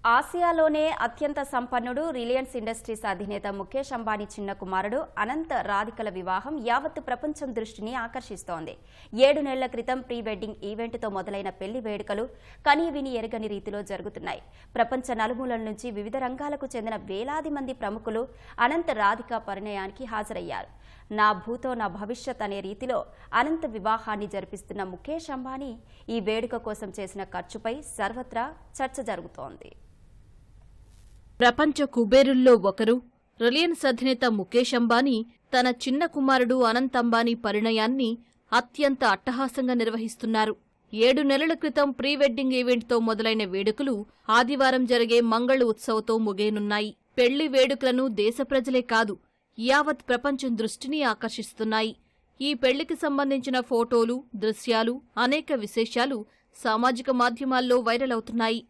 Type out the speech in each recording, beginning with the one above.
ఆసియాలోనే అత్యంత సంపన్నుడు Reliance industries అధినేత ముఖేష్ అంబానీ చిన్న కుమారుడు అనంత్ రాధికల వివాహం యావత్తు ప్రపంచం దృష్టిని ఆకర్షిస్తోంది. 7 నెలల క్రితం ప్రీ వెడ్డింగ్ ఈవెంట్తో మొదలైన పెళ్లి వేడుకలు కనీవిని ఎరగని రీతిలో జరుగుతున్నాయి. ప్రపంచ నలుమూలల నుంచి వివిధ రంగాలకు చెందిన వేలాది మంది ప్రముఖులు అనంత్ రాధిక పరిణయానికి హాజరయ్యారు. నా భూతో నా భవిష్యత్ అనే రీతిలో అనంత్ వివాహాన్ని జరిపిస్తున్న ముఖేష్ అంబానీ ఈ వేడుక కోసం చేసిన ఖర్చుపై సర్వత్రా చర్చ జరుగుతోంది. ప్రపంచ కుబేరుల్లో ఒకరు రిలయన్స్ అధినేత ముఖేష్ అంబానీ తన చిన్న కుమారుడు అనంత్ అంబానీ పరిణయాన్ని అత్యంత అట్టహాసంగా నిర్వహిస్తున్నారు. 7 నెలల క్రితం ప్రీ వెడ్డింగ్ ఈవెంట్తో మొదలైన వేడుకలు ఆదివారం జరిగే మంగళ ఉత్సవ్తో ముగియనున్నాయి. పెళ్లి వేడుకలను దేశ ప్రజలే కాదు, యావత్ ప్రపంచం దృష్టిని ఆకర్షిస్తున్నాయి. ఈ పెళ్లికి సంబంధించిన ఫోటోలు, దృశ్యాలు, అనేక విశేషాలు సామాజిక మాధ్యమాల్లో వైరల్ అవుతున్నాయి.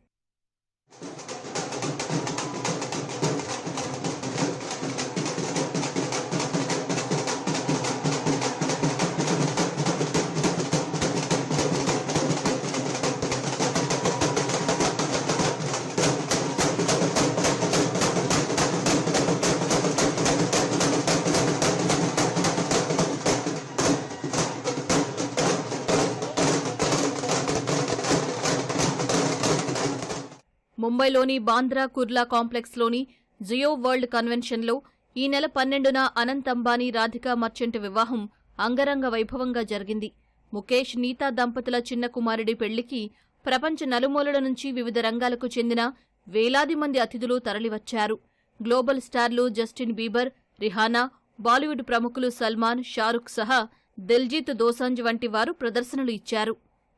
ముంబైలోని బాంద్రా కుర్లా కాంప్లెక్స్లోని జియో వరల్డ్ కన్వెన్షన్లో ఈ నెల 12న అనంత్ అంబానీ రాధికా మర్చెంట్ వివాహం అంగరంగ వైభవంగా జరిగింది. ముఖేష్ నీతా దంపతుల చిన్న కుమారుడి పెళ్లికి ప్రపంచ నలుమూలల నుంచి వివిధ రంగాలకు చెందిన వేలాది మంది అతిథులు తరలివచ్చారు. గ్లోబల్ స్టార్లు జస్టిన్ బీబర్, రిహానా, బాలీవుడ్ ప్రముఖులు సల్మాన్, షారుఖ్ సహా దిల్జీత్ దోసాంజ్ వంటి వారు ప్రదర్శనలు ఇచ్చారు.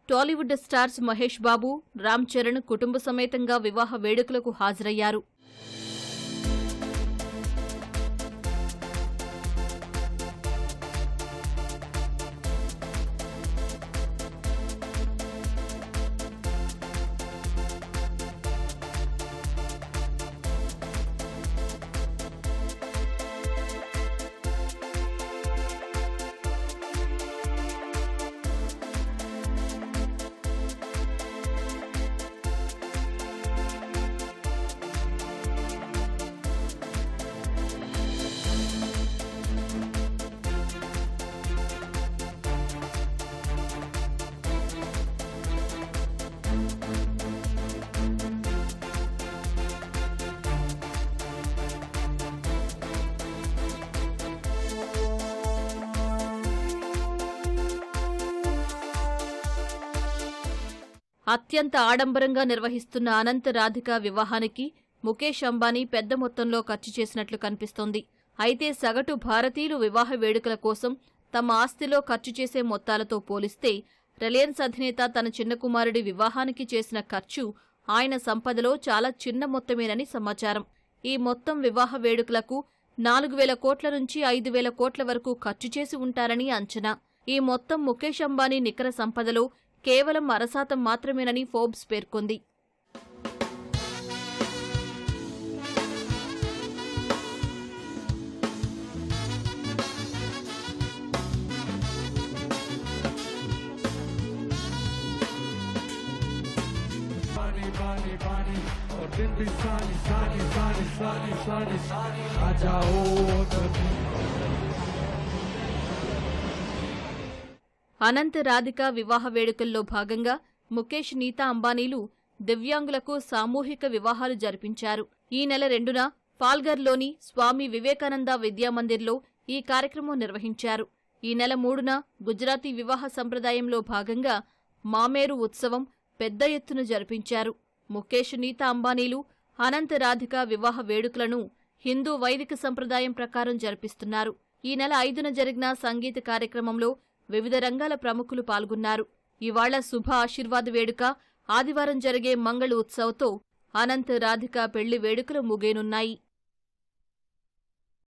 టాలీవుడ్ స్టార్స్ మహేష్ బాబు, రామ్ చరణ్ కుటుంబ సమేతంగా వివాహ వేడుకలకు హాజరయ్యారు. అత్యంత ఆడంబరంగా నిర్వహిస్తున్న అనంత్ రాధిక వివాహానికి ముఖేష్ అంబానీ పెద్ద మొత్తంలో ఖర్చు చేసినట్లు కనిపిస్తోంది. అయితే సగటు భారతీయులు వివాహ వేడుకల కోసం తమ ఆస్తిలో ఖర్చు చేసే మొత్తాలతో పోలిస్తే రిలయన్స్ అధినేత తన చిన్న కుమారుడి వివాహానికి చేసిన ఖర్చు ఆయన సంపదలో చాలా చిన్న మొత్తమేనని సమాచారం. ఈ మొత్తం వివాహ వేడుకలకు 4,000 కోట్ల నుంచి 5,000 కోట్ల వరకు ఖర్చు చేసి ఉంటారని అంచనా. ఈ మొత్తం ముఖేష్ అంబానీ నికర సంపదలో కేవలం 1% మాత్రమేనని ఫోర్బ్స్ పేర్కొంది. అనంత్ రాధిక వివాహ వేడుకల్లో భాగంగా ముఖేష్ నీతా అంబానీలు దివ్యాంగులకు సామూహిక వివాహాలు జరిపించారు. ఈ నెల 2న పాల్ఘర్లోని స్వామి వివేకానంద విద్యామందిర్లో ఈ కార్యక్రమం నిర్వహించారు. ఈ నెల 3న గుజరాతీ వివాహ సంప్రదాయంలో భాగంగా మామేరు ఉత్సవం పెద్ద ఎత్తున జరిపించారు. ముఖేష్ నీతా అంబానీలు అనంత్ రాధిక వివాహ వేడుకలను హిందూ వైదిక సంప్రదాయం ప్రకారం జరిపిస్తున్నారు. ఈ నెల 5న జరిగిన సంగీత కార్యక్రమంలో వివిధ రంగాల ప్రముఖులు పాల్గొన్నారు. ఇవాళ శుభ ఆశీర్వాద వేడుక, ఆదివారం జరిగే మంగళ ఉత్సవ్తో అనంత్ రాధిక పెళ్లి వేడుకలు ముగియనున్నాయి.